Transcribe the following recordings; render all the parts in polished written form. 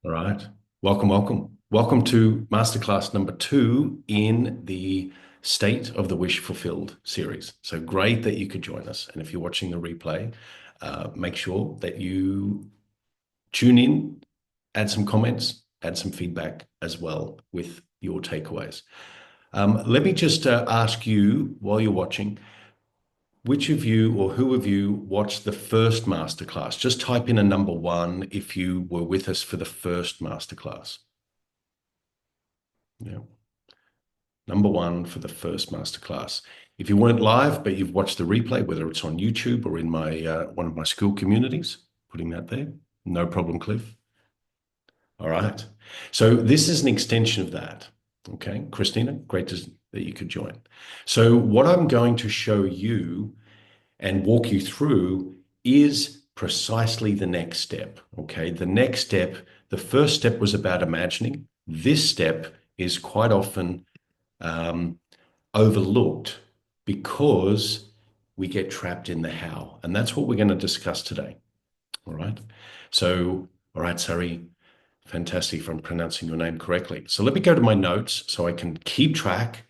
All right. Welcome, welcome. Welcome to masterclass number 2 in the State of the Wish Fulfilled series. So great that you could join us. And if you're watching the replay, make sure that you tune in, add some comments, add some feedback as well with your takeaways. Let me just ask you while you're watching, which of you or who of you watched the first masterclass? Just type in a number 1 if you were with us for the first masterclass. Yeah. Number 1 for the first masterclass. If you weren't live, but you've watched the replay, whether it's on YouTube or in my one of my school communities, putting that there, no problem, Cliff. All right. So this is an extension of that. Okay, Christina, that you could join. So what I'm going to show you and walk you through is precisely the next step. Okay, the next step, the first step was about imagining. This step is quite often overlooked because we get trapped in the how. And that's what we're going to discuss today. All right. So, all right, Sari, fantastic if I'm pronouncing your name correctly. So let me go to my notes so I can keep track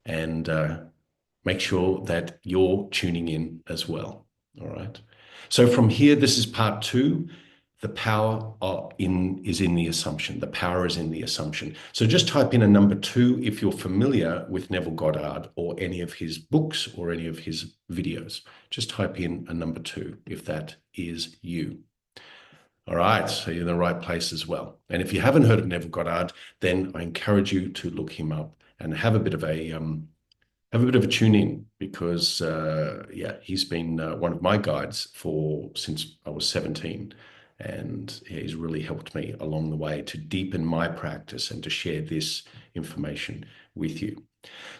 and make sure that you're tuning in as well. All right. So from here, this is part 2. The power is in the assumption. The power is in the assumption. So just type in a number 2 if you're familiar with Neville Goddard or any of his books or any of his videos. Just type in a number 2 if that is you. All right, so you're in the right place as well. And if you haven't heard of Neville Goddard, then I encourage you to look him up and have a bit of a tune in because yeah, he's been one of my guides for since I was 17, and he's really helped me along the way to deepen my practice and to share this information with you.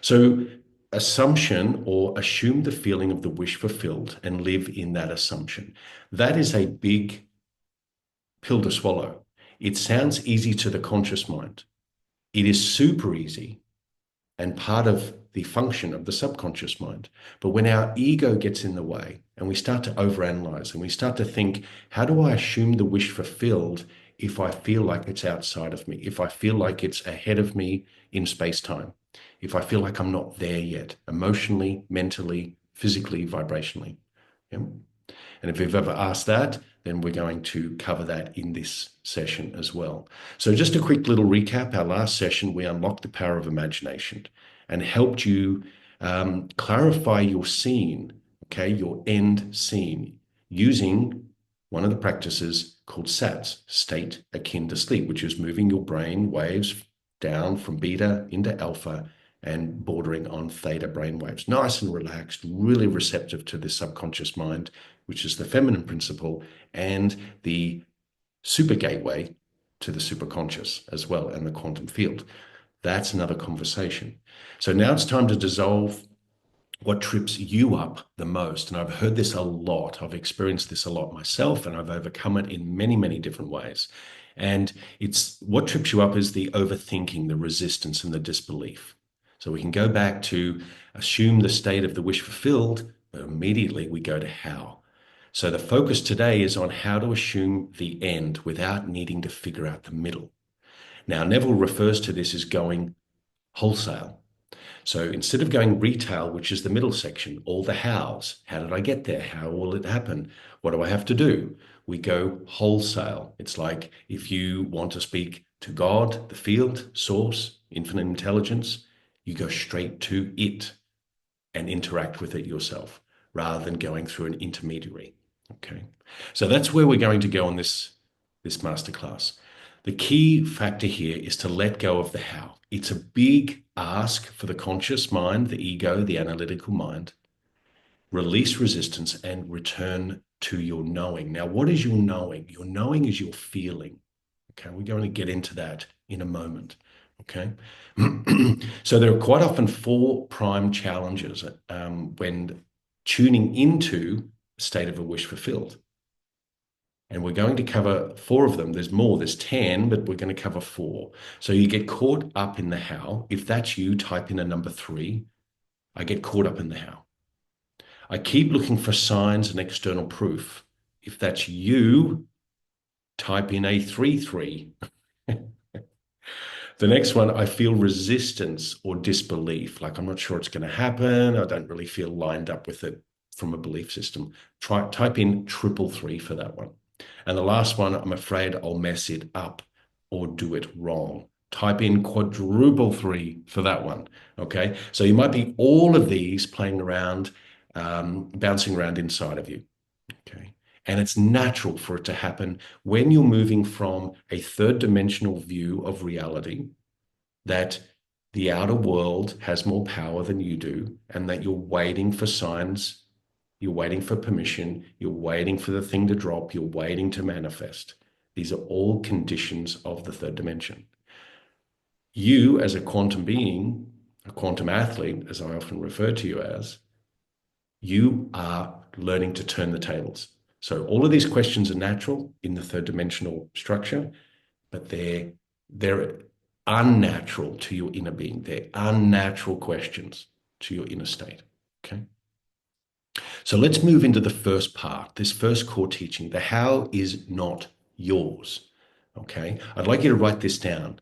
So assumption or assume the feeling of the wish fulfilled and live in that assumption. That is a big pill to swallow. It sounds easy to the conscious mind. It is super easy and part of the function of the subconscious mind. But when our ego gets in the way and we start to overanalyze and we start to think, how do I assume the wish fulfilled if I feel like it's outside of me, if I feel like it's ahead of me in space time, if I feel like I'm not there yet, emotionally, mentally, physically, vibrationally? Yeah? And if you've ever asked that, then we're going to cover that in this session as well. So just a quick little recap. Our last session, we unlocked the power of imagination and helped you clarify your scene, okay, your end scene, using one of the practices called SATS, state akin to sleep, which is moving your brain waves down from beta into alpha and bordering on theta brain waves. Nice and relaxed, really receptive to the subconscious mind, which is the feminine principle, and the super gateway to the superconscious as well, and the quantum field. That's another conversation. So now it's time to dissolve what trips you up the most. And I've heard this a lot. I've experienced this a lot myself, and I've overcome it in many, many different ways. And it's what trips you up is the overthinking, the resistance, and the disbelief. So we can go back to assume the state of the wish fulfilled, but immediately we go to how. So the focus today is on how to assume the end without needing to figure out the middle. Now, Neville refers to this as going wholesale. So instead of going retail, which is the middle section, all the hows, how did I get there? How will it happen? What do I have to do? We go wholesale. It's like if you want to speak to God, the field, source, infinite intelligence, you go straight to it and interact with it yourself rather than going through an intermediary. Okay. So that's where we're going to go on this masterclass. The key factor here is to let go of the how. It's a big ask for the conscious mind, the ego, the analytical mind. Release resistance and return to your knowing. Now, what is your knowing? Your knowing is your feeling. Okay, we're going to get into that in a moment. Okay, so there are quite often 4 prime challenges when tuning into a state of a wish fulfilled. And we're going to cover 4 of them. There's more, there's 10, but we're going to cover 4. So you get caught up in the how. If that's you, type in a number 3. I get caught up in the how. I keep looking for signs and external proof. If that's you, Type in a 3-3. The next one, I feel resistance or disbelief. Like I'm not sure it's going to happen. I don't really feel lined up with it from a belief system. Type in 333 for that one. And the last one, I'm afraid I'll mess it up or do it wrong. Type in 433 for that one. Okay. So you might be all of these playing around, bouncing around inside of you. Okay. And it's natural for it to happen when you're moving from a third dimensional view of reality, that the outer world has more power than you do, and that you're waiting for signs, you're waiting for permission, you're waiting for the thing to drop, you're waiting to manifest. These are all conditions of the third dimension. You, as a quantum being, a quantum athlete, as I often refer to you as, you are learning to turn the tables. So all of these questions are natural in the third dimensional structure, but they're unnatural to your inner being. They're unnatural questions to your inner state. Okay. So let's move into the first part, this first core teaching. The how is not yours. Okay. I'd like you to write this down.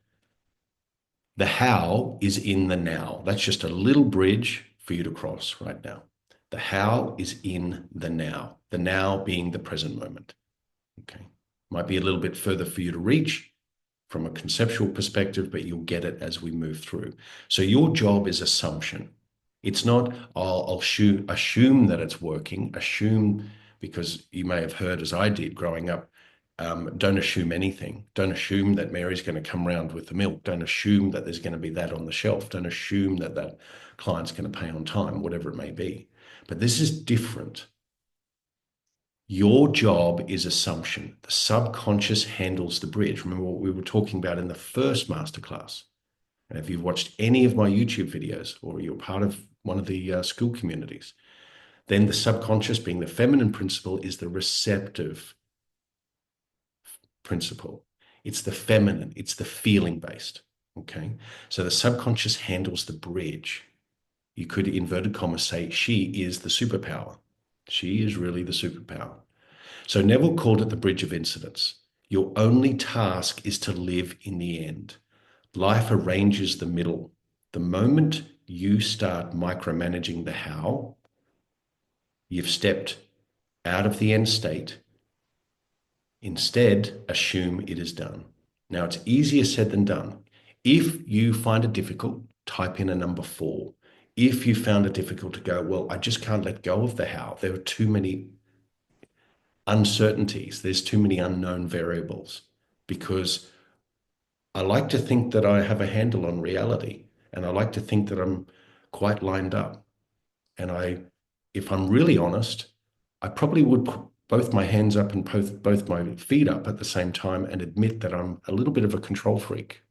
The how is in the now. That's just a little bridge for you to cross right now. The how is in the now being the present moment. Okay. Might be a little bit further for you to reach from a conceptual perspective, but you'll get it as we move through. So your job is assumption. It's not, I'll assume that it's working, because you may have heard, as I did growing up, don't assume anything. Don't assume that Mary's going to come round with the milk. Don't assume that there's going to be that on the shelf. Don't assume that that client's going to pay on time, whatever it may be. But this is different. Your job is assumption. The subconscious handles the bridge. Remember what we were talking about in the first masterclass. And if you've watched any of my YouTube videos, or you're part of one of the school communities, then the subconscious, being the feminine principle, is the receptive principle. It's the feminine, it's the feeling based. Okay. So the subconscious handles the bridge. You could, inverted commas, say she is the superpower. She is really the superpower. So Neville called it the bridge of incidents. Your only task is to live in the end. Life arranges the middle. The moment you start micromanaging the how, you've stepped out of the end state. Instead, assume it is done. Now, it's easier said than done. If you find it difficult, type in a number 4. If you found it difficult to go, well, I just can't let go of the how. There are too many uncertainties. There's too many unknown variables, because I like to think that I have a handle on reality, and I like to think that I'm quite lined up. And if I'm really honest, I probably would put both my hands up and both my feet up at the same time and admit that I'm a little bit of a control freak,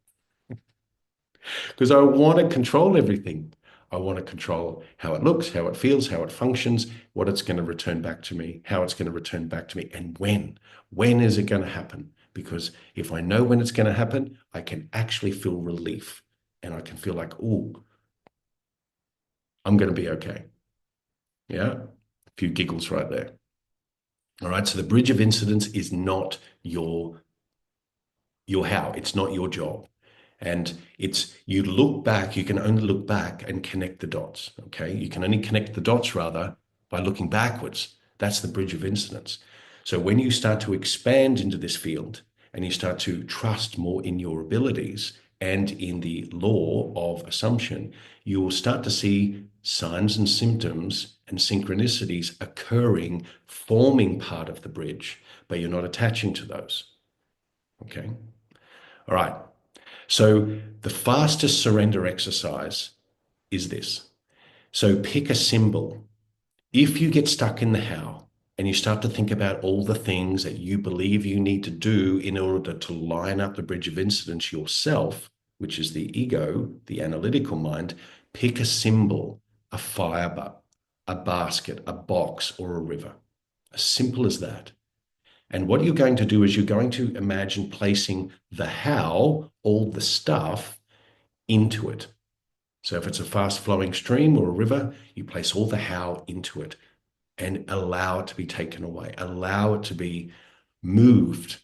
because I want to control everything. I want to control how it looks, how it feels, how it functions, what it's going to return back to me, how it's going to return back to me, and when. When is it going to happen? Because if I know when it's going to happen, I can actually feel relief, and I can feel like, oh, I'm going to be okay. Yeah, a few giggles right there. All right, so the bridge of incidents is not your how. It's not your job. And you look back, you can only look back and connect the dots. Okay. You can only connect the dots rather by looking backwards. That's the bridge of incidents. So when you start to expand into this field and you start to trust more in your abilities and in the law of assumption, you will start to see signs and symptoms and synchronicities occurring, forming part of the bridge, but you're not attaching to those. Okay. All right. So the fastest surrender exercise is this. So pick a symbol. If you get stuck in the how and you start to think about all the things that you believe you need to do in order to line up the bridge of incidents yourself, which is the ego, the analytical mind, pick a symbol, a fire, a basket, a box, or a river. As simple as that. And what you're going to do is you're going to imagine placing the how, all the stuff, into it. So if it's a fast flowing stream or a river, you place all the how into it and allow it to be taken away. Allow it to be moved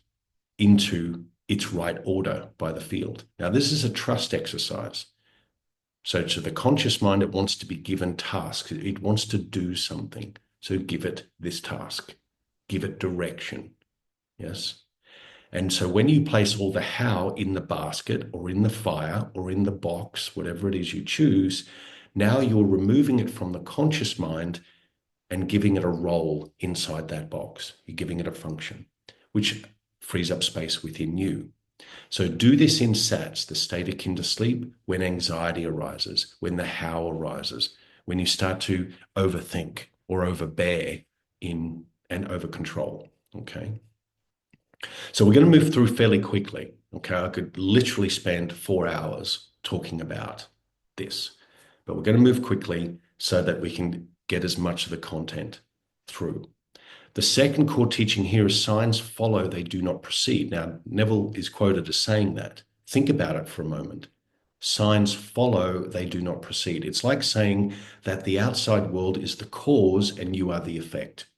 into its right order by the field. Now, this is a trust exercise. So to the conscious mind, it wants to be given tasks. It wants to do something. So give it this task, give it direction. Yes. And so when you place all the how in the basket or in the fire or in the box, whatever it is you choose, now you're removing it from the conscious mind and giving it a role inside that box. You're giving it a function, which frees up space within you. So do this in SATS, the state akin to sleep, when anxiety arises, when the how arises, when you start to overthink or overbear in and over control. Okay. So we're going to move through fairly quickly. Okay. I could literally spend 4 hours talking about this, but we're going to move quickly so that we can get as much of the content through. The second core teaching here is signs follow, they do not precede. Now, Neville is quoted as saying that. Think about it for a moment. Signs follow, they do not precede. It's like saying that the outside world is the cause and you are the effect.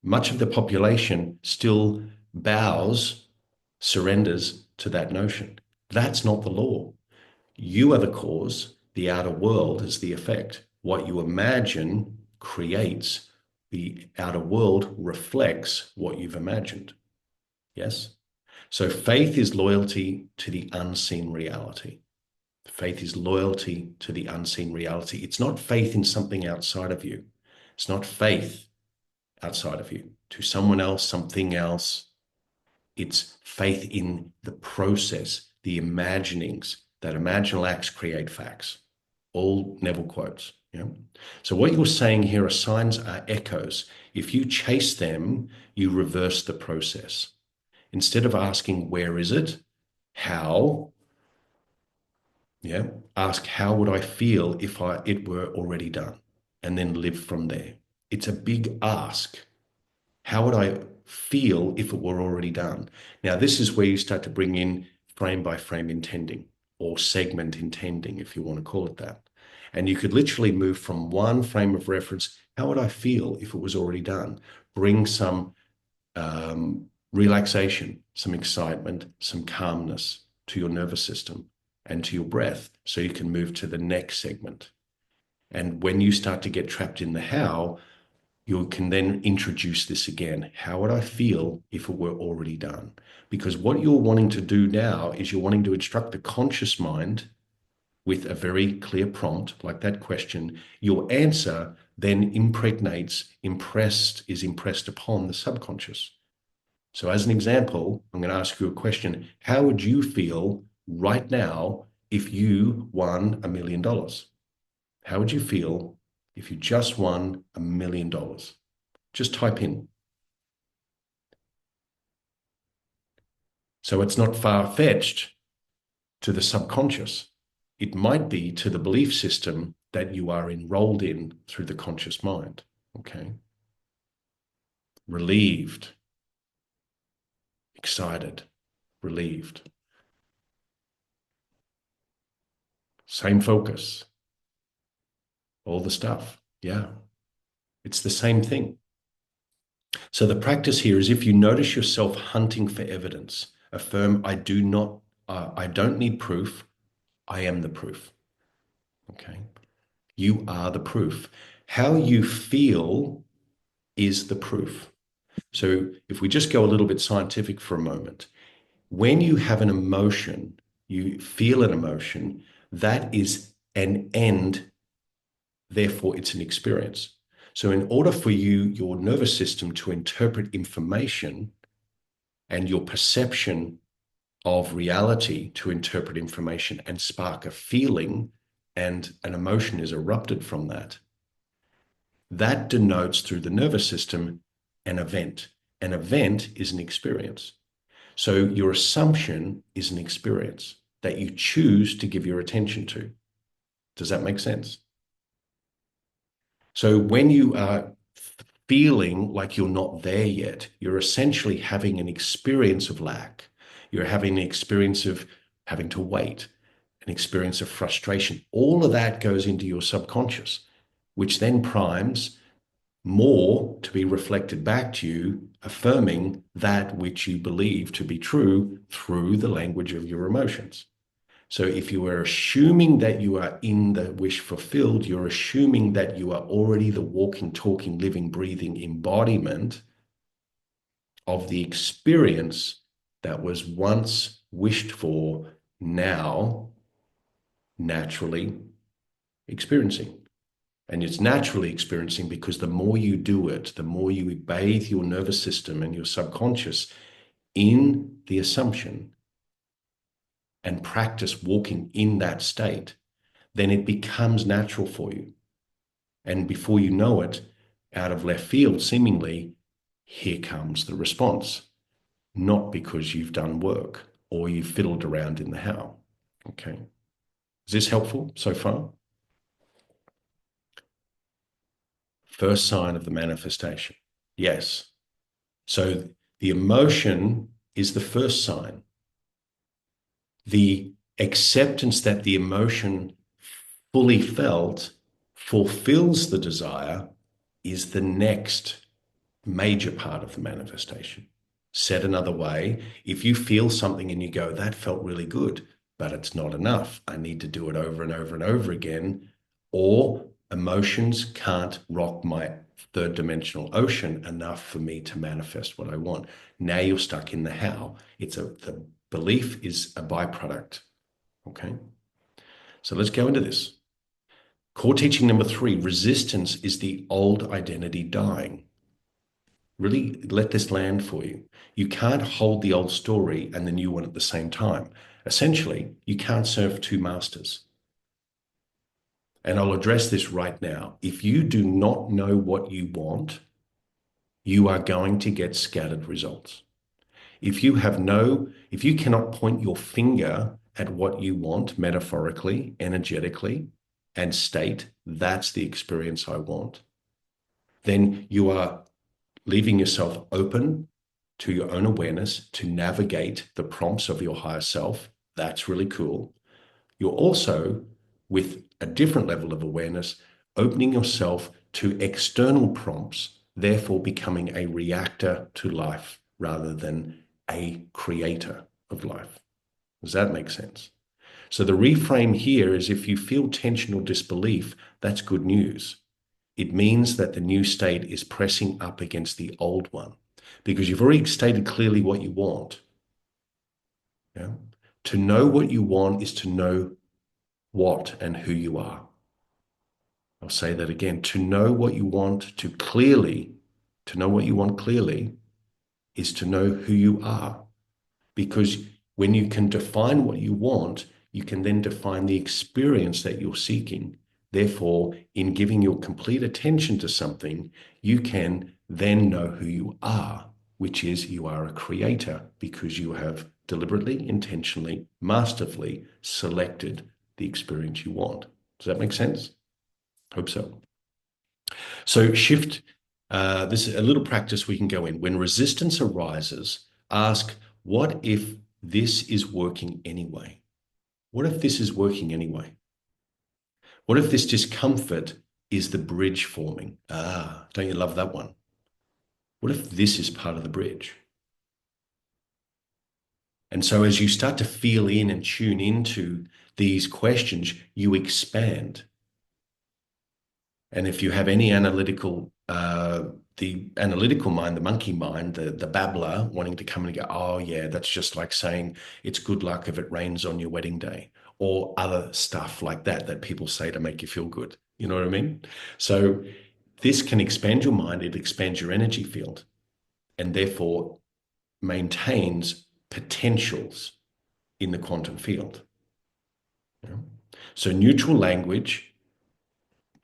Much of the population still bows, surrenders to that notion. That's not the law. You are the cause, the outer world is the effect. What you imagine creates, the outer world reflects what you've imagined. Yes? So faith is loyalty to the unseen reality. Faith is loyalty to the unseen reality. It's not faith in something outside of you. It's not faith outside of you to someone else, something else. It's faith in the process, the imaginings, that imaginal acts create facts. All Neville quotes. Yeah. So what you're saying here are signs are echoes. If you chase them, you reverse the process. Instead of asking, where is it? How? Yeah. Ask, how would I feel if it were already done? And then live from there. It's a big ask. How would I feel if it were already done? Now, this is where you start to bring in frame by frame intending or segment intending, if you want to call it that. And you could literally move from one frame of reference. How would I feel if it was already done? Bring some relaxation, some excitement, some calmness to your nervous system and to your breath so you can move to the next segment. And when you start to get trapped in the how, you can then introduce this again. How would I feel if it were already done? Because what you're wanting to do now is you're wanting to instruct the conscious mind with a very clear prompt, like that question. Your answer then is impressed upon the subconscious. So as an example, I'm going to ask you a question. How would you feel right now if you won $1 million? How would you feel if you just won $1 million? Just type in. So it's not far-fetched to the subconscious. It might be to the belief system that you are enrolled in through the conscious mind. Okay. Relieved, excited, relieved. Same focus. All the stuff. Yeah. It's the same thing. So the practice here is if you notice yourself hunting for evidence, affirm, I don't need proof. I am the proof. Okay. You are the proof. How you feel is the proof. So if we just go a little bit scientific for a moment, when you have an emotion, you feel an emotion, that is an end, therefore it's an experience. So in order for your nervous system to interpret information and your perception of reality to interpret information and spark a feeling and an emotion is erupted from that, that denotes through the nervous system an event. An event is an experience. So your assumption is an experience that you choose to give your attention to. Does that make sense? So when you are feeling like you're not there yet, you're essentially having an experience of lack. You're having an experience of having to wait, an experience of frustration. All of that goes into your subconscious, which then primes more to be reflected back to you, affirming that which you believe to be true through the language of your emotions. So if you are assuming that you are in the wish fulfilled, you're assuming that you are already the walking, talking, living, breathing embodiment of the experience that was once wished for, now naturally experiencing. And it's naturally experiencing because the more you do it, the more you bathe your nervous system and your subconscious in the assumption and practice walking in that state, then it becomes natural for you. And before you know it, out of left field, seemingly, here comes the response, not because you've done work or you've fiddled around in the how. Okay. Is this helpful so far? First sign of the manifestation. Yes. So the emotion is the first sign. The acceptance that the emotion fully felt fulfills the desire is the next major part of the manifestation. Said another way, if you feel something and you go, that felt really good, but it's not enough, I need to do it over and over and over again, or emotions can't rock my third dimensional ocean enough for me to manifest what I want. Now you're stuck in the how. The belief is a byproduct. Okay. So let's go into this. Core teaching number 3, resistance is the old identity dying. Really let this land for you. You can't hold the old story and the new one at the same time. Essentially, you can't serve two masters. And I'll address this right now. If you do not know what you want, you are going to get scattered results. If you cannot point your finger at what you want metaphorically, energetically, and state, that's the experience I want, then you are leaving yourself open to your own awareness to navigate the prompts of your higher self. That's really cool. You're also, with a different level of awareness, opening yourself to external prompts, therefore becoming a reactor to life rather than a creator of life. Does that make sense? So the reframe here is, if you feel tension or disbelief, that's good news. It means that the new state is pressing up against the old one, because you've already stated clearly what you want. Yeah? To know what you want is to know what and who you are. I'll say that again. To know what you want clearly is to know who you are. Because when you can define what you want, you can then define the experience that you're seeking. Therefore, in giving your complete attention to something, you can then know who you are, which is you are a creator, because you have deliberately, intentionally, masterfully selected the experience you want. Does that make sense? Hope so. So shift, this is a little practice we can go in. When resistance arises, ask, what if this is working anyway? What if this is working anyway? What if this discomfort is the bridge forming? Ah, don't you love that one? What if this is part of the bridge? And so as you start to feel in and tune into these questions, you expand. And if you have any the analytical mind, the monkey mind, the babbler wanting to come and go, oh yeah, that's just like saying it's good luck if it rains on your wedding day, or other stuff like that that people say to make you feel good. You know what I mean? So this can expand your mind, it expands your energy field, and therefore maintains potentials in the quantum field. Yeah? So neutral language,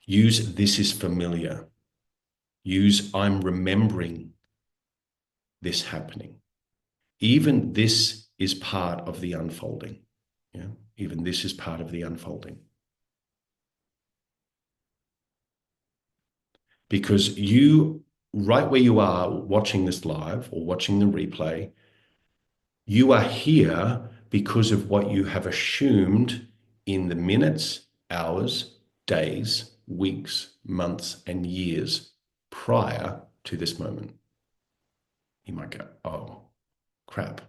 use this is familiar. Use I'm remembering this happening. Even this is part of the unfolding. Yeah? Even this is part of the unfolding. Because you, right where you are watching this live or watching the replay, you are here because of what you have assumed in the minutes, hours, days, weeks, months, and years prior to this moment. You might go, oh, crap.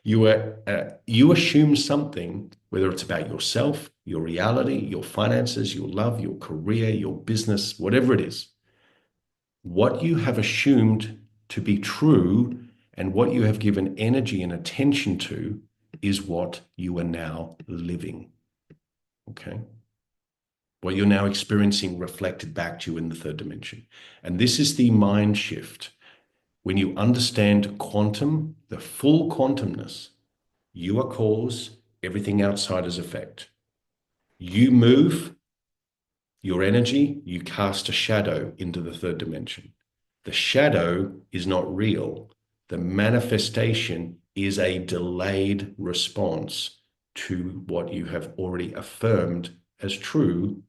You assume something, whether it's about yourself, your reality, your finances, your love, your career, your business, whatever it is. What you have assumed to be true and what you have given energy and attention to is what you are now living. Okay. What you're now experiencing reflected back to you in the third dimension. And this is the mind shift. When you understand quantum, the full quantumness, you are cause, everything outside is effect. You move your energy, you cast a shadow into the third dimension. The shadow is not real. The manifestation is a delayed response to what you have already affirmed as true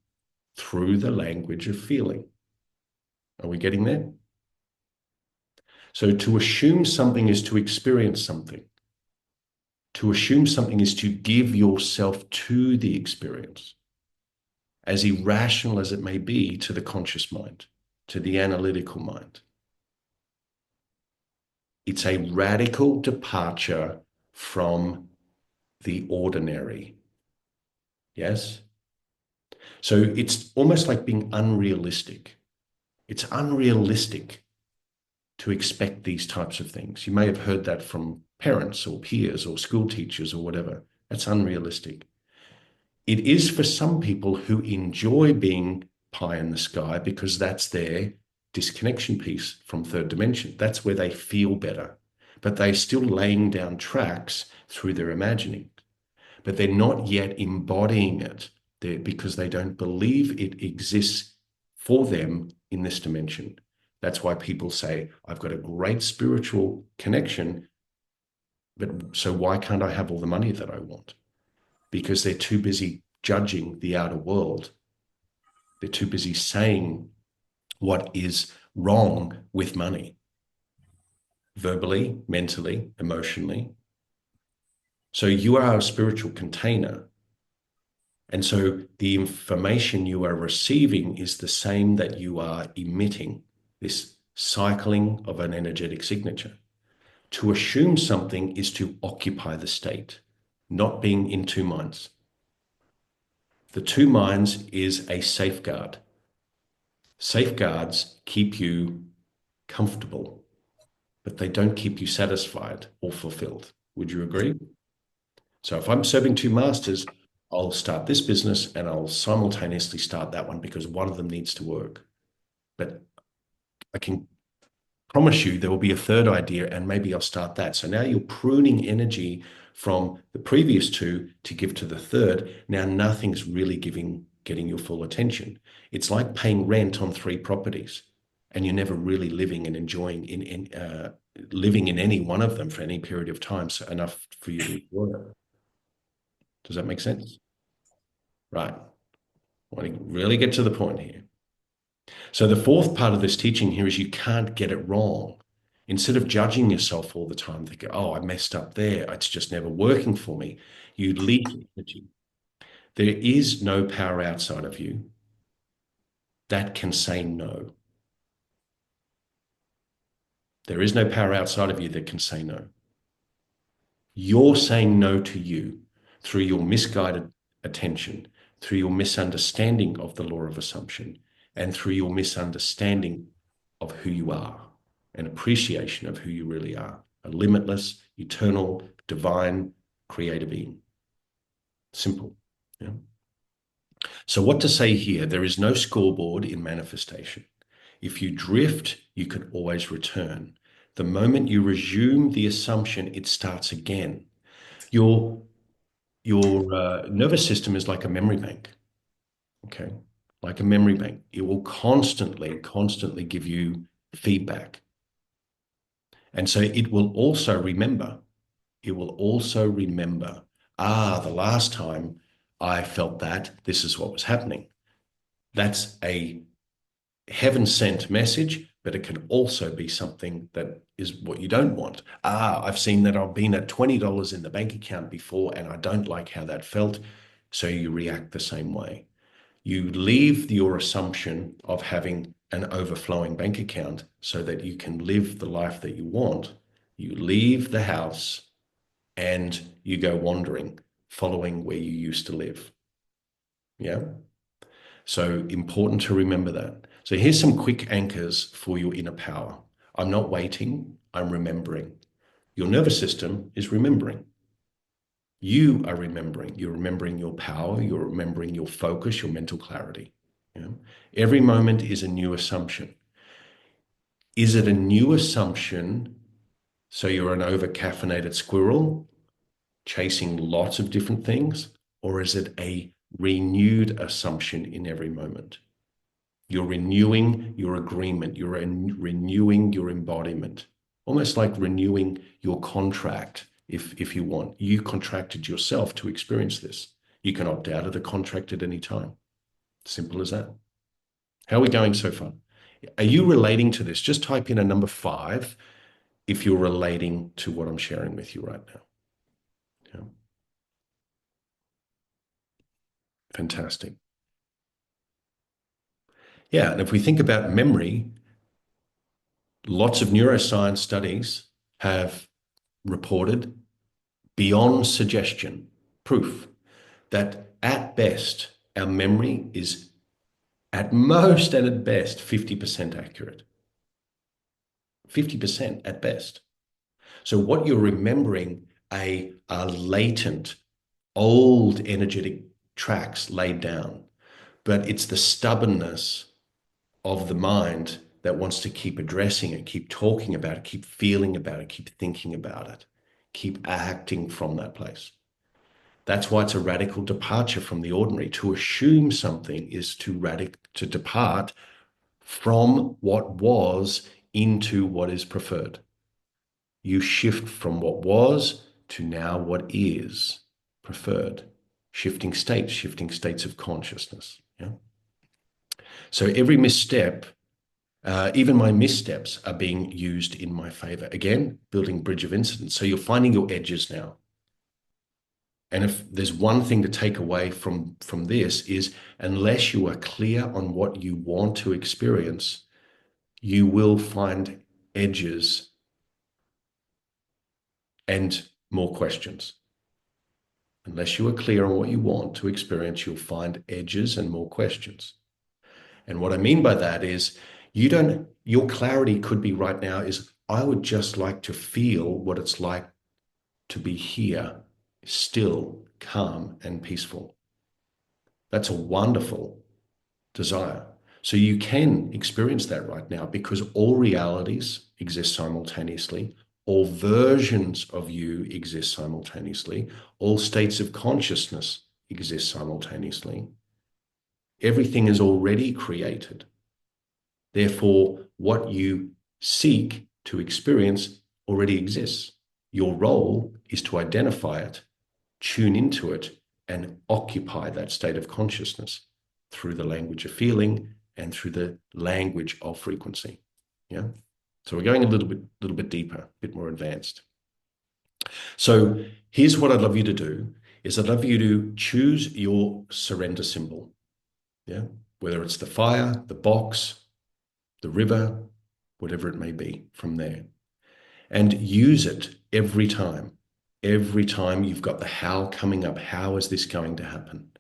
through the language of feeling. Are we getting there? So to assume something is to experience something. To assume something is to give yourself to the experience, as irrational as it may be to the conscious mind, to the analytical mind. It's a radical departure from the ordinary. Yes? So it's almost like being unrealistic. It's unrealistic to expect these types of things. You may have heard that from parents or peers or school teachers or whatever. That's unrealistic. It is for some people who enjoy being pie in the sky because that's their disconnection piece from third dimension. That's where they feel better, but they're still laying down tracks through their imagining, but they're not yet embodying it there because they don't believe it exists for them in this dimension. That's why people say, I've got a great spiritual connection, but so why can't I have all the money that I want? Because they're too busy judging the outer world. They're too busy saying what is wrong with money, verbally, mentally, emotionally. So you are a spiritual container. And so the information you are receiving is the same that you are emitting, this cycling of an energetic signature. To assume something is to occupy the state, not being in two minds. The two minds is a safeguard. Safeguards keep you comfortable, but they don't keep you satisfied or fulfilled. Would you agree? So if I'm serving two masters, I'll start this business and I'll simultaneously start that one because one of them needs to work. But I can promise you there will be a third idea and maybe I'll start that. So now you're pruning energy from the previous two to give to the third. Now nothing's really getting your full attention. It's like paying rent on three properties and you're never really living and enjoying living in any one of them for any period of time, so enough for you to enjoy it. Does that make sense? Right. I want to really get to the point here. So the fourth part of this teaching here is you can't get it wrong. Instead of judging yourself all the time, thinking, oh, I messed up there, it's just never working for me, you leak energy. There is no power outside of you that can say no. There is no power outside of you that can say no. You're saying no to you through your misguided attention, through your misunderstanding of the law of assumption, and through your misunderstanding of who you are, an appreciation of who you really are, a limitless, eternal, divine, creator being. Simple. Yeah. So what to say here? There is no scoreboard in manifestation. If you drift, you can always return. The moment you resume the assumption, it starts again. Your nervous system is like a memory bank. Okay, like a memory bank. It will constantly give you feedback. And so it will also remember. It will also remember, the last time I felt that, this is what was happening. That's a heaven-sent message, but it can also be something that is what you don't want. I've seen that I've been at $20 in the bank account before and I don't like how that felt. So you react the same way. You leave your assumption of having an overflowing bank account so that you can live the life that you want, you leave the house and you go wandering, following where you used to live. Yeah. So important to remember that. So here's some quick anchors for your inner power. I'm not waiting, I'm remembering. Your nervous system is remembering. You are remembering. You're remembering your power, you're remembering your focus, your mental clarity. Yeah? Every moment is a new assumption. Is it a new assumption so you're an over-caffeinated squirrel chasing lots of different things? Or is it a renewed assumption in every moment? You're renewing your agreement. You're renewing your embodiment, almost like renewing your contract. If you want, you contracted yourself to experience this. You can opt out of the contract at any time. Simple as that. How are we going so far? Are you relating to this? Just type in a number 5 if you're relating to what I'm sharing with you right now. Yeah. Fantastic. Yeah, and if we think about memory, lots of neuroscience studies have reported beyond suggestion proof that at best, our memory is at most and at best 50% accurate. 50% at best. So what you're remembering are latent, old energetic tracks laid down, but it's the stubbornness of the mind that wants to keep addressing it, keep talking about it, keep feeling about it, keep thinking about it, keep acting from that place. That's why it's a radical departure from the ordinary. To assume something is to depart from what was into what is preferred. You shift from what was to now what is preferred. Shifting states of consciousness. Yeah. So every misstep, even my missteps, are being used in my favor. Again, building bridge of incidence. So you're finding your edges now. And if there's one thing to take away from this is, unless you are clear on what you want to experience, you will find edges and more questions. Unless you are clear on what you want to experience, you'll find edges and more questions. And what I mean by that is, your clarity could be right now is, I would just like to feel what it's like to be here, still, calm, and peaceful. That's a wonderful desire. So you can experience that right now, because all realities exist simultaneously. All versions of you exist simultaneously. All states of consciousness exist simultaneously. Everything is already created. Therefore, what you seek to experience already exists. Your role is to identify it, tune into it, and occupy that state of consciousness through the language of feeling and through the language of frequency. Yeah. So we're going a little bit deeper, a bit more advanced. So here's what I'd love you to do is, I'd love you to choose your surrender symbol. Yeah. Whether it's the fire, the box, the river, whatever it may be from there. And use it every time. Every time you've got the how coming up. How is this going to happen?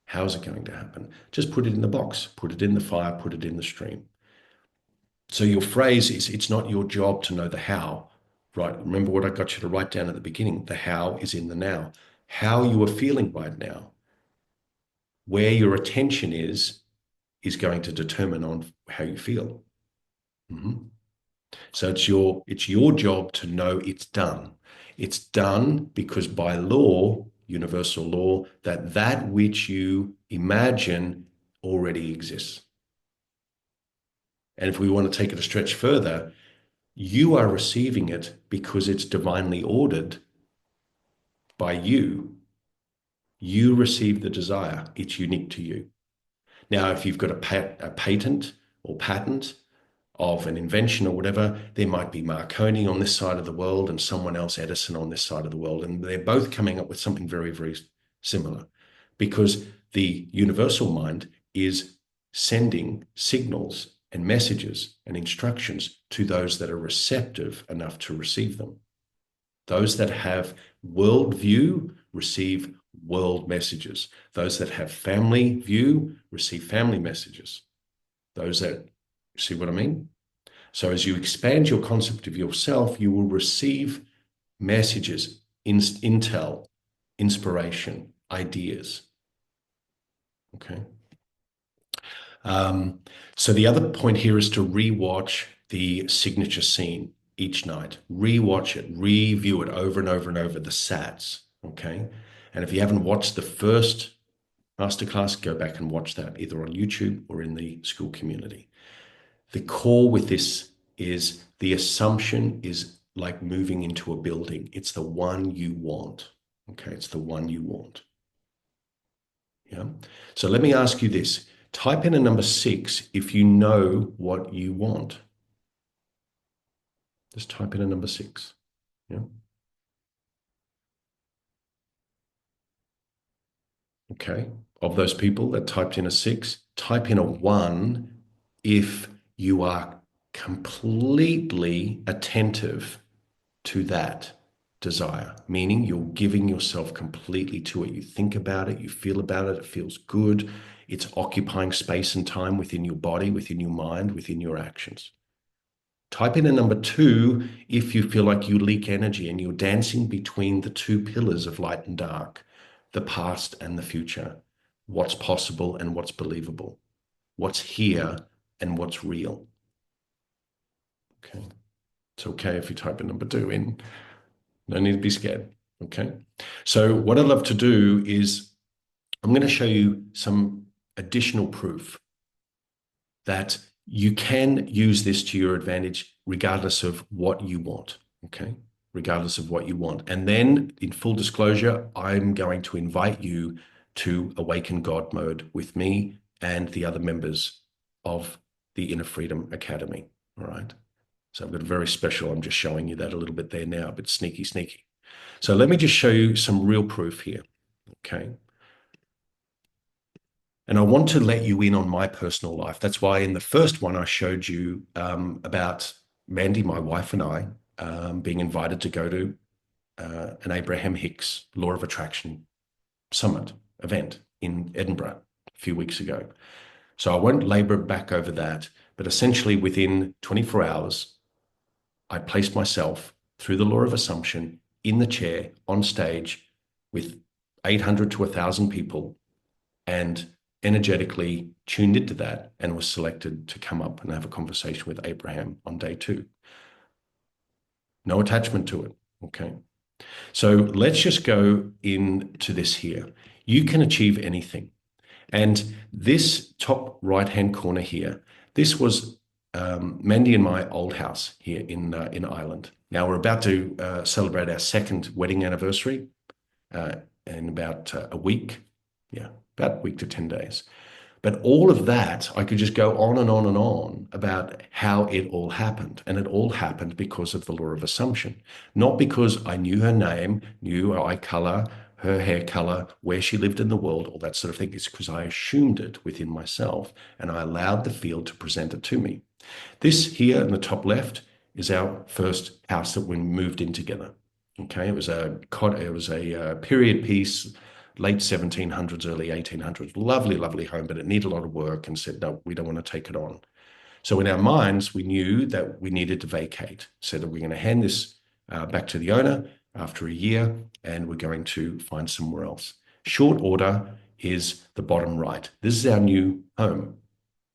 How is it going to happen? Just put it in the box, put it in the fire, put it in the stream. So your phrase is, it's not your job to know the how, right? Remember what I got you to write down at the beginning. The how is in the now. How you are feeling right now, where your attention is going to determine on how you feel. Mm-hmm. So it's your job to know it's done. It's done because by law, universal law, that which you imagine already exists. And if we want to take it a stretch further, you are receiving it because it's divinely ordered by you. You receive the desire. It's unique to you. Now, if you've got a patent or patent of an invention or whatever, there might be Marconi on this side of the world and someone else, Edison, on this side of the world. And they're both coming up with something very, very similar, because the universal mind is sending signals and messages and instructions to those that are receptive enough to receive them. Those that have worldview receive world messages. Those that have family view receive family messages. Those that, see what I mean? So as you expand your concept of yourself, you will receive messages, intel, inspiration, ideas. Okay. So the other point here is to rewatch the signature scene each night. Rewatch it, review it over and over and over, the sats. Okay. And if you haven't watched the first masterclass, go back and watch that either on YouTube or in the school community. The core with this is the assumption is like moving into a building. It's the one you want. Okay. It's the one you want. Yeah. So let me ask you this. Type in a number 6 if you know what you want. Just type in a number 6. Yeah. Okay. Of those people that typed in a 6, type in a 1 if you are completely attentive to that desire, meaning you're giving yourself completely to it. You think about it, you feel about it, it feels good. It's occupying space and time within your body, within your mind, within your actions. Type in a number 2 if you feel like you leak energy and you're dancing between the two pillars of light and dark, the past and the future, what's possible and what's believable, what's here and what's real. Okay. It's okay if you type in number 2 in. No need to be scared. Okay. So what I'd love to do is I'm going to show you some additional proof that you can use this to your advantage regardless of what you want. Okay. Regardless of what you want. And then in full disclosure, I'm going to invite you to Awaken God mode with me and the other members of the Inner Freedom Academy. All right. So I've got a very special, I'm just showing you that a little bit there now, but sneaky, sneaky. So let me just show you some real proof here, okay? And I want to let you in on my personal life. That's why in the first one, I showed you about Mandy, my wife, and I being invited to go to an Abraham Hicks Law of Attraction Summit event in Edinburgh a few weeks ago. So I won't labor back over that, but essentially within 24 hours, I placed myself through the law of assumption in the chair on stage with 800 to 1,000 people and energetically tuned into that and was selected to come up and have a conversation with Abraham on day 2. No attachment to it. Okay. So let's just go into this here. You can achieve anything. And this top right-hand corner here, this was Mandy and my old house here in Ireland. Now we're about to celebrate our 2nd wedding anniversary in about a week. Yeah, about a week to 10 days. But all of that, I could just go on and on and on about how it all happened. And it all happened because of the law of assumption. Not because I knew her name, knew her eye color, her hair color, where she lived in the world, all that sort of thing. It's because I assumed it within myself and I allowed the field to present it to me. This here in the top left is our first house that we moved in together. Okay, it was a period piece, late 1700s, early 1800s. Lovely, lovely home, but it needed a lot of work and said, no, we don't want to take it on. So in our minds, we knew that we needed to vacate. So that we're going to hand this back to the owner after a year, and we're going to find somewhere else. Short order is the bottom right. This is our new home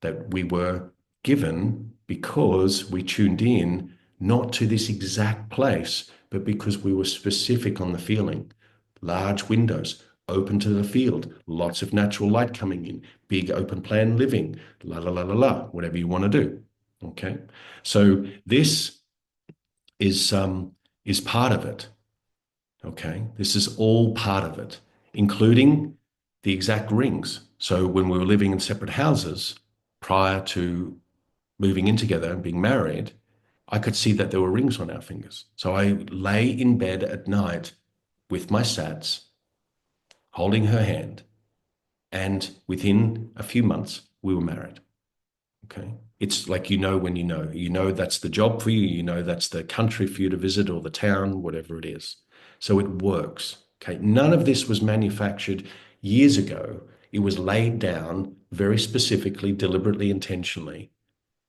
that we were given because we tuned in not to this exact place, but because we were specific on the feeling. Large windows, open to the field, lots of natural light coming in, big open plan living, la la la la la, whatever you want to do. Okay, so this is part of it. Okay, this is all part of it, including the exact rings. So when we were living in separate houses prior to moving in together and being married, I could see that there were rings on our fingers. So I lay in bed at night with my sats, holding her hand, and within a few months, we were married. Okay. It's like, when you know that's the job for you, that's the country for you to visit or the town, whatever it is. So it works. Okay. None of this was manufactured years ago. It was laid down very specifically, deliberately, intentionally,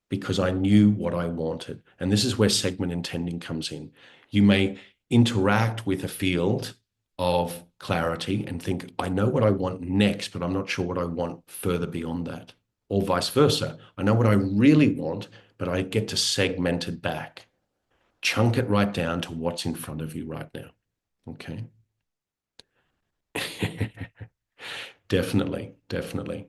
because I knew what I wanted. And this is where segment intending comes in. You may interact with a field of clarity and think, I know what I want next, but I'm not sure what I want further beyond that. Or vice versa. I know what I really want, but I get to segment it back, chunk it right down to what's in front of you right now. Okay. Definitely, definitely.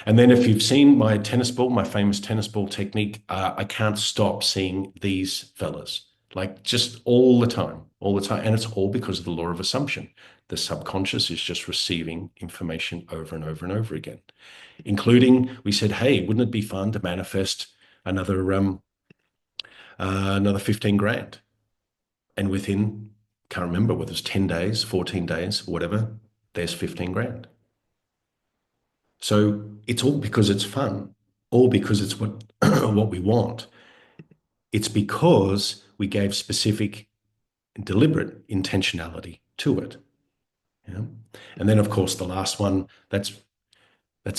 And then if you've seen my tennis ball, my famous tennis ball technique, I can't stop seeing these fellas, like just all the time, all the time. And it's all because of the law of assumption. The subconscious is just receiving information over and over and over again, including we said, hey, wouldn't it be fun to manifest another 15 grand? And within, can't remember whether it's 10 days, 14 days, whatever, there's 15 grand. So it's all because it's fun, all because it's what what we want. It's because we gave specific and deliberate intentionality to it. Yeah. And then, of course, the last one, that's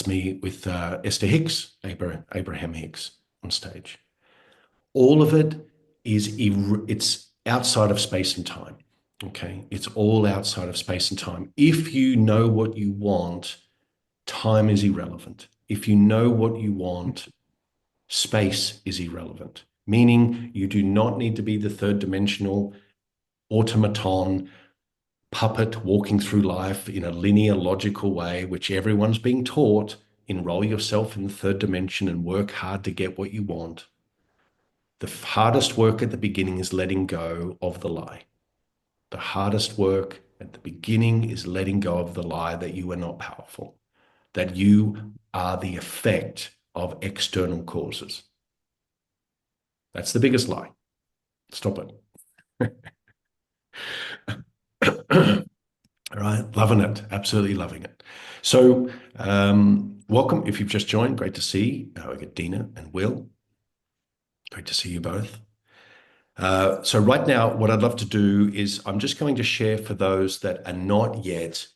me with Esther Hicks, Abraham Hicks on stage. All of it it's outside of space and time. Okay. It's all outside of space and time. If you know what you want, time is irrelevant. If you know what you want, space is irrelevant, meaning you do not need to be the third dimensional automaton puppet walking through life in a linear, logical way, which everyone's being taught. Enroll yourself in the third dimension and work hard to get what you want. The hardest work at the beginning is letting go of the lie. The hardest work at the beginning is letting go of the lie that you are not powerful, that you are the effect of external causes. That's the biggest lie. Stop it. All right, loving it, absolutely loving it. So, welcome if you've just joined. Great to see you. We got Dina and Will. Great to see you both. So right now, what I'd love to do is I'm just going to share for those that are not yet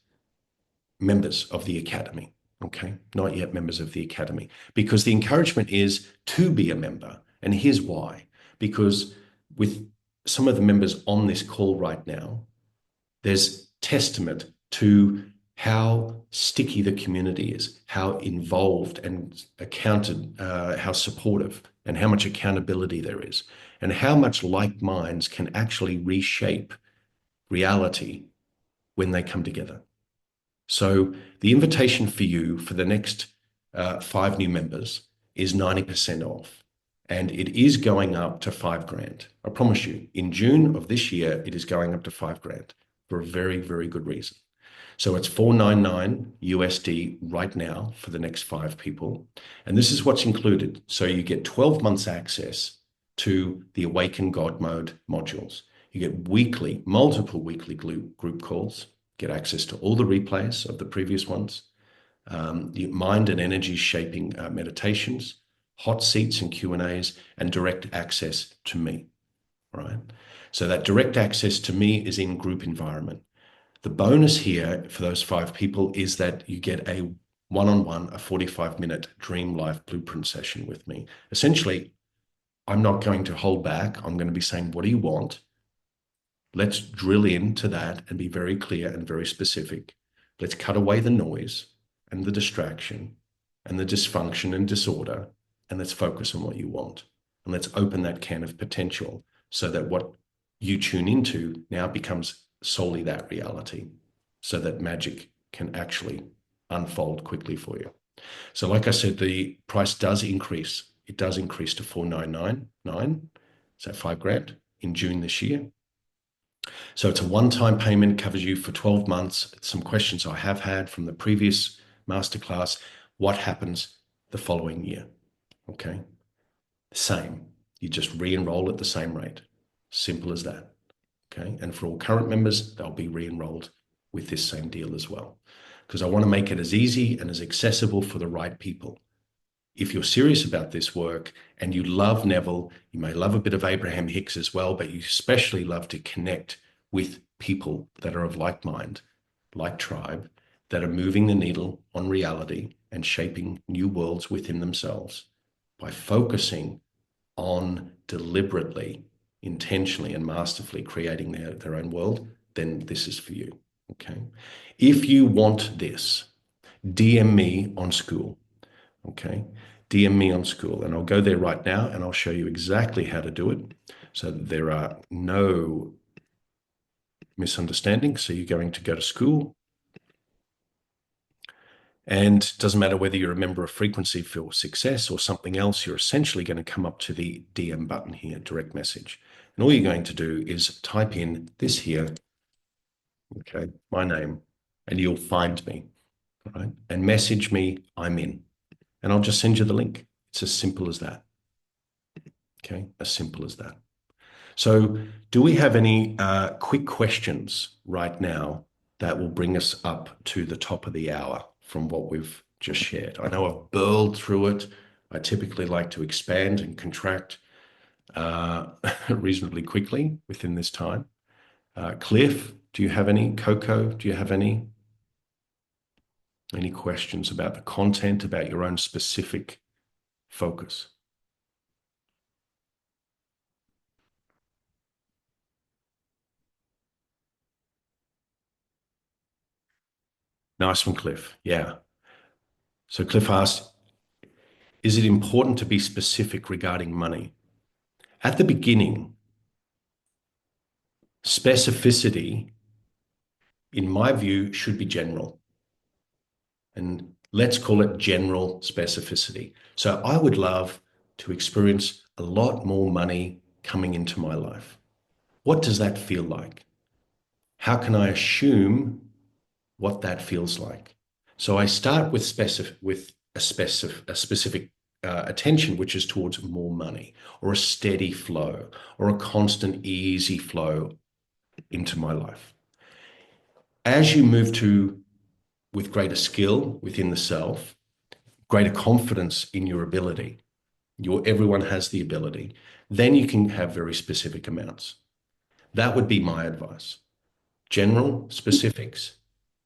members of the Academy. Okay, not yet members of the Academy, because the encouragement is to be a member. And here's why. Because with some of the members on this call right now, there's testament to how sticky the community is, how involved and accounted, how supportive, and how much accountability there is, and how much like minds can actually reshape reality when they come together. So the invitation for you for the next 5 new members is 90% off. And it is going up to 5 grand. I promise you, in June of this year, it is going up to 5 grand for a very, very good reason. So it's $499 USD right now for the next 5 people. And this is what's included. So you get 12 months access to the Awaken God Mode modules. You get multiple weekly group calls, get access to all the replays of the previous ones, the mind and energy shaping meditations, hot seats and Q&As, and direct access to me, right? So that direct access to me is in group environment. The bonus here for those 5 people is that you get a one-on-one, a 45-minute dream life blueprint session with me. Essentially, I'm not going to hold back. I'm going to be saying, what do you want? Let's drill into that and be very clear and very specific. Let's cut away the noise and the distraction and the dysfunction and disorder, and let's focus on what you want. And let's open that can of potential so that what you tune into now becomes solely that reality, so that magic can actually unfold quickly for you. So like I said, the price does increase. It does increase to $499, so 5 grand in June this year. So it's a one-time payment, covers you for 12 months. Some questions I have had from the previous masterclass. What happens the following year? Okay. Same. You just re-enroll at the same rate. Simple as that. Okay. And for all current members, they'll be re-enrolled with this same deal as well. Because I want to make it as easy and as accessible for the right people. if you're serious about this work and you love Neville, you may love a bit of Abraham Hicks as well, but you especially love to connect with people that are of like mind, like tribe, that are moving the needle on reality and shaping new worlds within themselves by focusing on deliberately, intentionally, and masterfully creating their own world, then this is for you. Okay. If you want this, DM me on Skool. Okay. DM me on Skool, and I'll go there right now and I'll show you exactly how to do it so that there are no misunderstandings. So you're going to go to Skool, and it doesn't matter whether you're a member of Frequency for Success or something else, you're essentially going to come up to the DM button here, direct message. And all you're going to do is type in this here, okay, my name, and you'll find me, right? And message me, I'm in. And I'll just send you the link. It's as simple as that. Okay, as simple as that. So do we have any quick questions right now that will bring us up to the top of the hour from what we've just shared? I know I've burled through it. I typically like to expand and contract reasonably quickly within this time. Cliff, do you have any? Coco, do you have any questions about the content, about your own specific focus? Nice one, Cliff. Yeah. So Cliff asked, is it important to be specific regarding money? At the beginning, specificity, in my view, should be general. And let's call it general specificity. So I would love to experience a lot more money coming into my life. What does that feel like? How can I assume what that feels like? So I start with a specific attention, which is towards more money or a steady flow or a constant, easy flow into my life. As you move to with greater skill within the self, greater confidence in your ability, everyone has the ability, then you can have very specific amounts. That would be my advice. General specifics,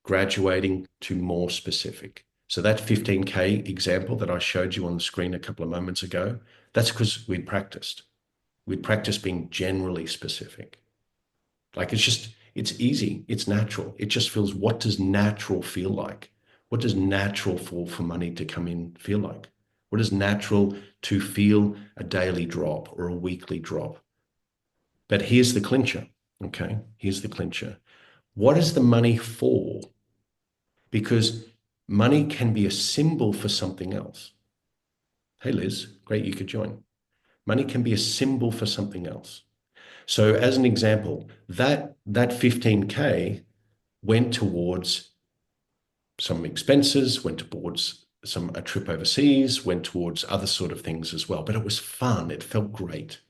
graduating to more specific. So that 15K example that I showed you on the screen a couple of moments ago, that's because we'd practiced. We'd practiced being generally specific. Like it's easy, it's natural. It just feels, what does natural feel like? What does natural for money to come in feel like? What is natural to feel a daily drop or a weekly drop? But here's the clincher, okay? Here's the clincher. What is the money for? Because money can be a symbol for something else. Hey, Liz, great you could join. Money can be a symbol for something else. So as an example, that 15K went towards some expenses, went towards a trip overseas, went towards other sort of things as well. But it was fun. It felt great.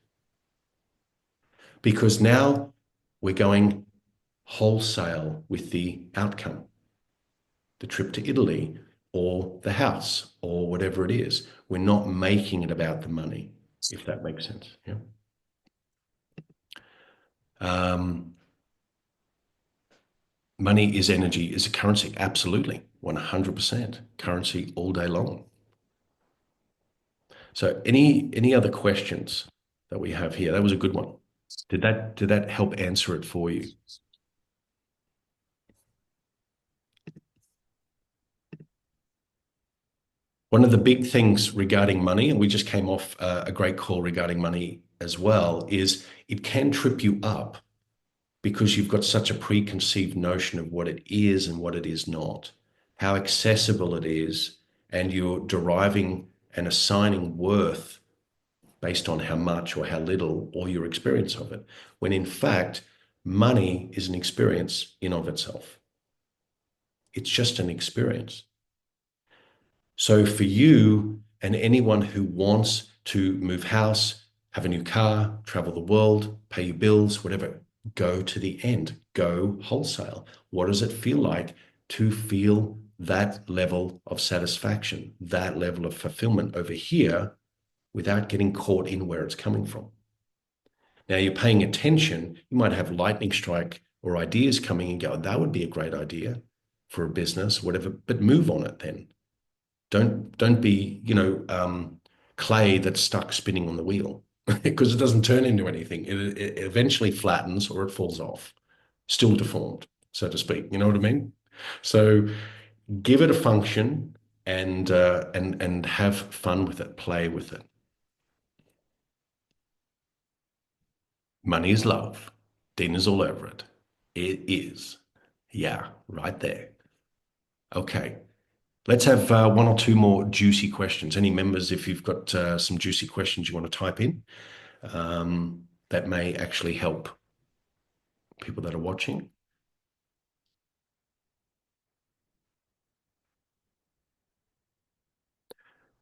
Because now we're going wholesale with the outcome, the trip to Italy or the house or whatever it is. We're not making it about the money, if that makes sense. Yeah. Money is energy, is a currency. Absolutely. 100% currency all day long. So any other questions that we have here? That was a good one. Did that help answer it for you? One of the big things regarding money, and we just came off a great call regarding money as well, is it can trip you up because you've got such a preconceived notion of what it is and what it is not, how accessible it is, and you're deriving and assigning worth based on how much or how little or your experience of it, when in fact, money is an experience in of itself. It's just an experience. So for you and anyone who wants to move house, have a new car, travel the world, pay your bills, whatever, go to the end, go wholesale. What does it feel like to feel that level of satisfaction, that level of fulfillment over here without getting caught in where it's coming from. Now you're paying attention, you might have lightning strike or ideas coming and go, that would be a great idea for a business, whatever, but move on it then. Don't be, clay that's stuck spinning on the wheel because it doesn't turn into anything. It eventually flattens or it falls off, still deformed, so to speak. You know what I mean? So give it a function and have fun with it, play with it. Money is love. Dina's all over it. It is. Yeah, right there. Okay. Let's have one or two more juicy questions. Any members, if you've got some juicy questions you want to type in, that may actually help people that are watching.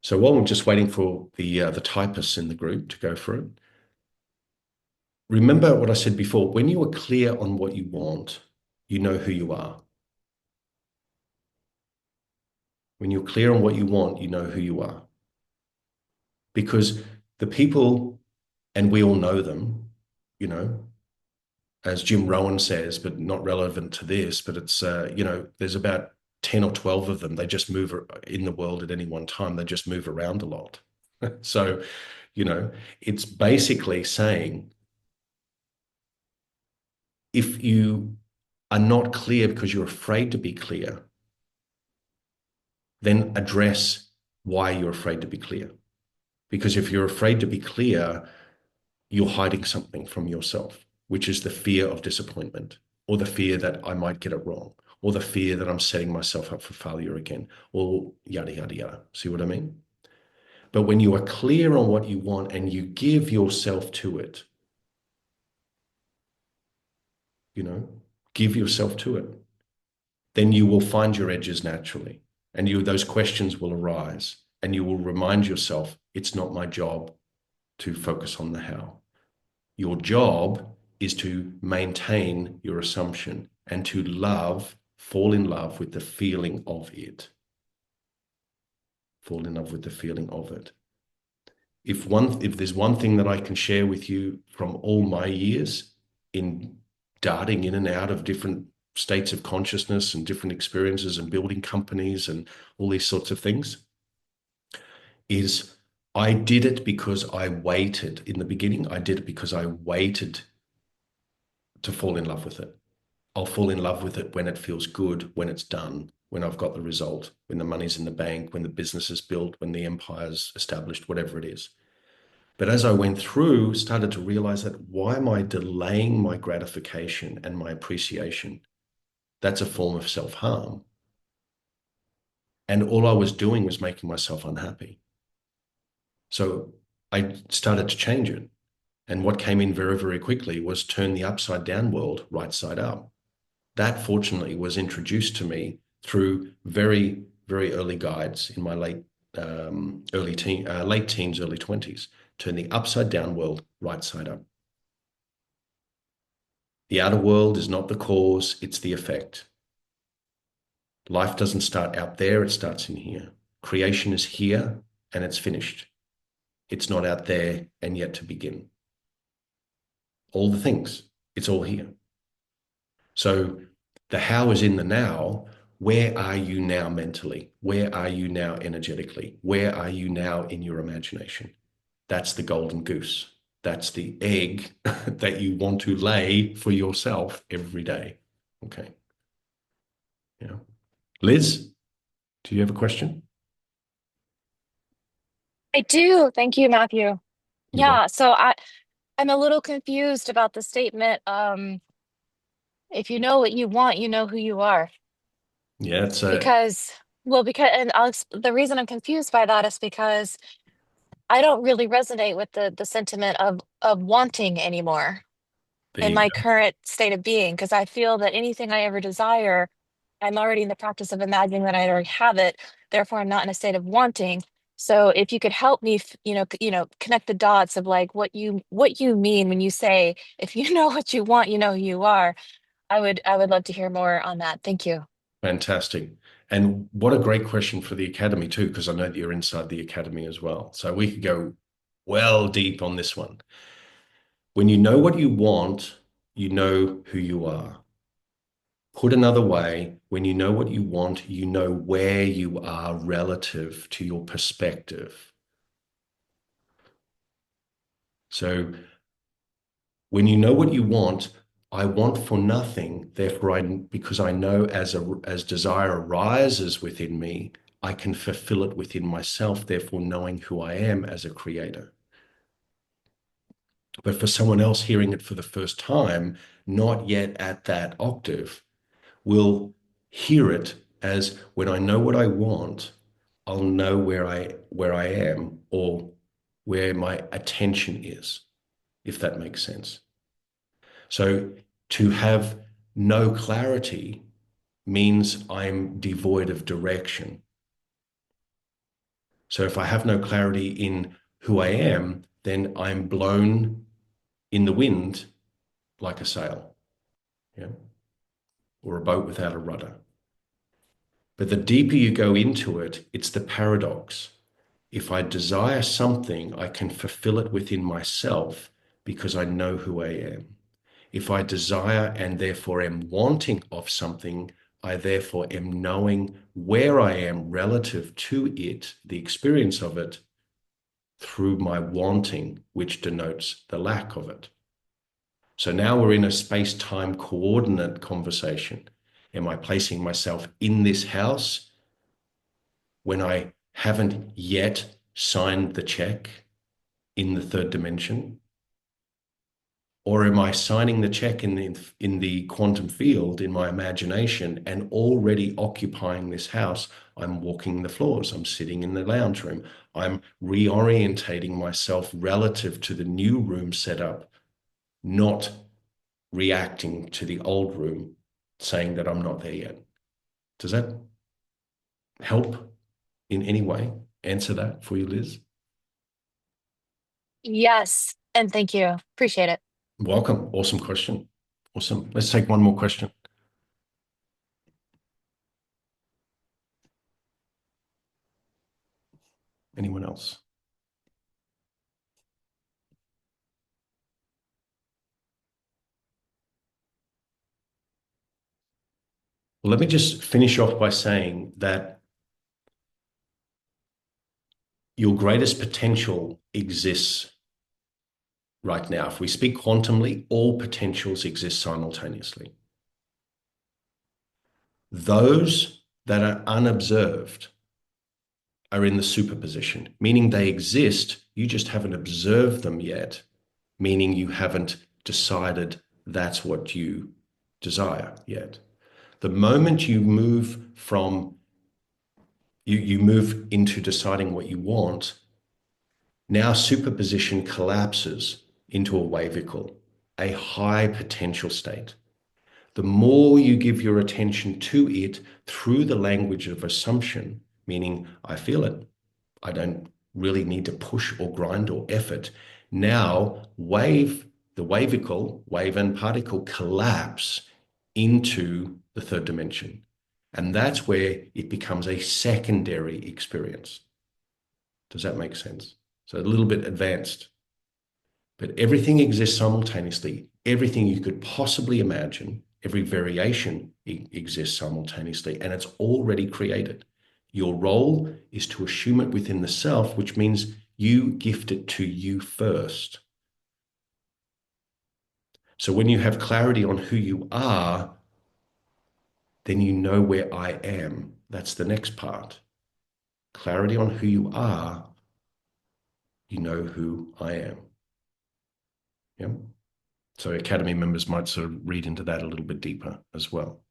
So while we're just waiting for the typists in the group to go through it, remember what I said before. When you are clear on what you want, you know who you are. When you're clear on what you want, you know who you are. Because the people, and we all know them, you know, as Jim Rohn says, but not relevant to this, but it's, there's about 10 or 12 of them. They just move in the world at any one time. They just move around a lot. So, it's basically saying if you are not clear because you're afraid to be clear, then address why you're afraid to be clear. Because if you're afraid to be clear, you're hiding something from yourself, which is the fear of disappointment, or the fear that I might get it wrong, or the fear that I'm setting myself up for failure again, or yada, yada, yada. See what I mean? But when you are clear on what you want and you give yourself to it, give yourself to it, then you will find your edges naturally. And those questions will arise and you will remind yourself, it's not my job to focus on the how. Your job is to maintain your assumption and to fall in love with the feeling of it. Fall in love with the feeling of it. If there's one thing that I can share with you from all my years in darting in and out of different states of consciousness and different experiences and building companies and all these sorts of things, is I did it because I waited. In the beginning, I did it because I waited to fall in love with it. I'll fall in love with it when it feels good, when it's done, when I've got the result, when the money's in the bank, when the business is built, when the empire's established, whatever it is. But as I went through, started to realize that why am I delaying my gratification and my appreciation? That's a form of self-harm. And all I was doing was making myself unhappy. So I started to change it. And what came in very, very quickly was turn the upside down world right side up. That fortunately was introduced to me through very, very early guides in my late teens, early 20s. Turn the upside down world right side up. The outer world is not the cause, it's the effect. Life doesn't start out there, it starts in here. Creation is here and it's finished. It's not out there and yet to begin. All the things, it's all here. So the how is in the now. Where are you now mentally? Where are you now energetically? Where are you now in your imagination? That's the golden goose. That's the egg that you want to lay for yourself every day. Okay. Yeah. Liz, do you have a question? I do. Thank you, Matthew. You're welcome. Yeah, so I'm a little confused about the statement. If you know what you want, you know who you are. Yeah, it's a Because, well, because, and the reason I'm confused by that is because I don't really resonate with the sentiment of wanting anymore there in you my go. current state of being. Because I feel that anything I ever desire, I'm already in the practice of imagining that I already have it. Therefore, I'm not in a state of wanting. So if you could help me, connect the dots of like what you mean when you say, if you know what you want, you know who you are. I would love to hear more on that. Thank you. Fantastic. And what a great question for the Academy too, because I know that you're inside the Academy as well. So we could go well deep on this one. When you know what you want, you know who you are. Put another way, when you know what you want, you know where you are relative to your perspective. So when you know what you want, I want for nothing, therefore because I know as desire arises within me, I can fulfill it within myself, therefore knowing who I am as a creator. But for someone else hearing it for the first time, not yet at that octave, will hear it as when I know what I want, I'll know where I am or where my attention is, if that makes sense. So to have no clarity means I'm devoid of direction. So if I have no clarity in who I am, then I'm blown in the wind like a sail, yeah, or a boat without a rudder. But the deeper you go into it, it's the paradox. If I desire something, I can fulfill it within myself because I know who I am. If I desire and therefore am wanting of something, I therefore am knowing where I am relative to it, the experience of it, through my wanting, which denotes the lack of it. So now we're in a space-time coordinate conversation. Am I placing myself in this house when I haven't yet signed the check in the third dimension? Or am I signing the check in the quantum field in my imagination and already occupying this house? I'm walking the floors. I'm sitting in the lounge room. I'm reorientating myself relative to the new room setup, not reacting to the old room, saying that I'm not there yet. Does that help in any way answer that for you, Liz? Yes. And thank you. Appreciate it. Welcome. Awesome question. Awesome. Let's take one more question. Anyone else? Well, let me just finish off by saying that your greatest potential exists right now. If we speak quantumly, all potentials exist simultaneously. Those that are unobserved are in the superposition, meaning they exist, you just haven't observed them yet, meaning you haven't decided that's what you desire yet. The moment you move from you move into deciding what you want, now superposition collapses into a wavicle, a high potential state. The more you give your attention to it through the language of assumption, meaning I feel it, I don't really need to push or grind or effort. Now, the wavicle, wave and particle collapse into the third dimension. And that's where it becomes a secondary experience. Does that make sense? So a little bit advanced. But everything exists simultaneously. Everything you could possibly imagine, every variation exists simultaneously, and it's already created. Your role is to assume it within the self, which means you gift it to you first. So when you have clarity on who you are, then you know where I am. That's the next part. Clarity on who you are, you know who I am. Yeah. So Academy members might sort of read into that a little bit deeper as well.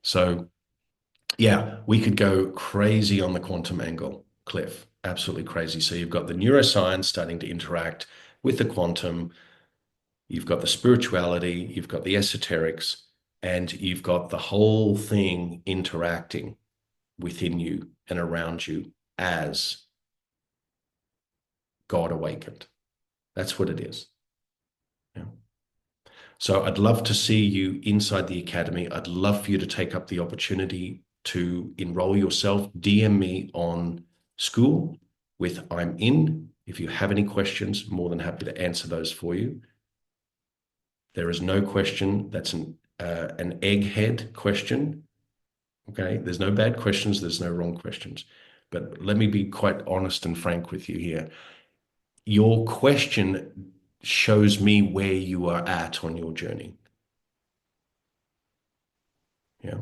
So yeah, we could go crazy on the quantum angle, Cliff. Absolutely crazy. So you've got the neuroscience starting to interact with the quantum. You've got the spirituality, you've got the esoterics, and you've got the whole thing interacting within you and around you as God awakened. That's what it is. Yeah. So I'd love to see you inside the Academy. I'd love for you to take up the opportunity to enroll yourself, DM me on Skool with I'm in. If you have any questions, more than happy to answer those for you. There is no question that's an egghead question. Okay, there's no bad questions, there's no wrong questions. But let me be quite honest and frank with you here. Your question shows me where you are at on your journey. Yeah.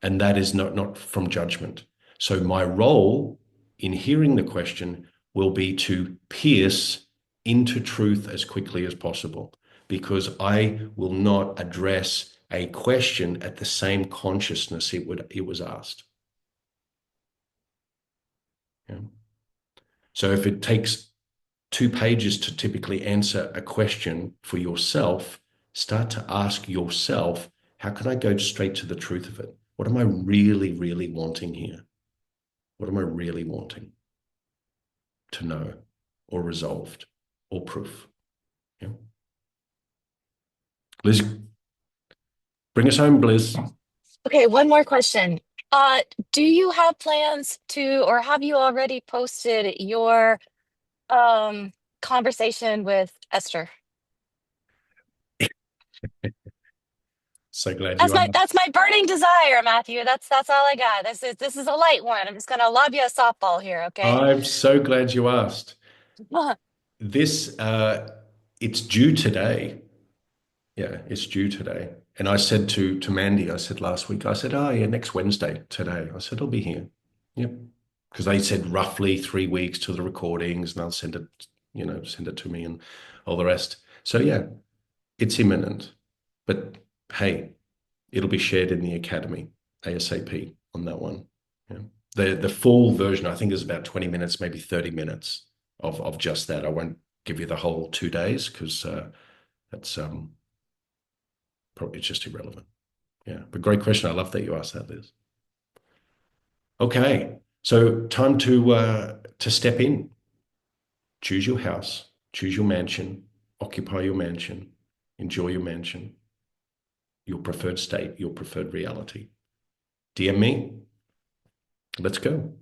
And that is not from judgment. So my role in hearing the question will be to pierce into truth as quickly as possible, because I will not address a question at the same consciousness it was asked. Yeah. So if it takes 2 pages to typically answer a question for yourself, start to ask yourself, how can I go straight to the truth of it? What am I really, really wanting here? What am I really wanting to know or resolved or proof? Yeah. Liz, bring us home, Liz. Okay, one more question. Uh, do you have plans to, or have you already posted your um conversation with Esther? So glad That's you my asked. that's my burning desire, Matthew. That's all I got. This is a light one. I'm just gonna lob you a softball here, okay? I'm so glad you asked. This, it's due today. Yeah, it's due today. And I said to Mandy, I said last week, I said, oh yeah, next Wednesday today. I said, I'll be here. Yep. Because they said roughly 3 weeks to the recordings and they'll send it, send it to me and all the rest. So yeah, it's imminent. But hey, it'll be shared in the academy ASAP on that one. Yeah. The full version, I think, is about 20 minutes, maybe 30 minutes of just that. I won't give you the whole 2 days because that's probably just irrelevant. Yeah, but great question. I love that you asked that, Liz. Okay, so time to step in. Choose your house, choose your mansion, occupy your mansion, enjoy your mansion, your preferred state, your preferred reality. DM me. Let's go.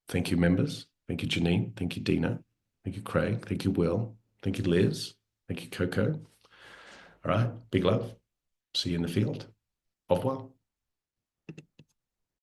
Thank you, members. Thank you, Janine. Thank you, Dina. Thank you, Craig. Thank you, Will. Thank you, Liz. Thank you, Coco. All right, big love. See you in the field. Au revoir.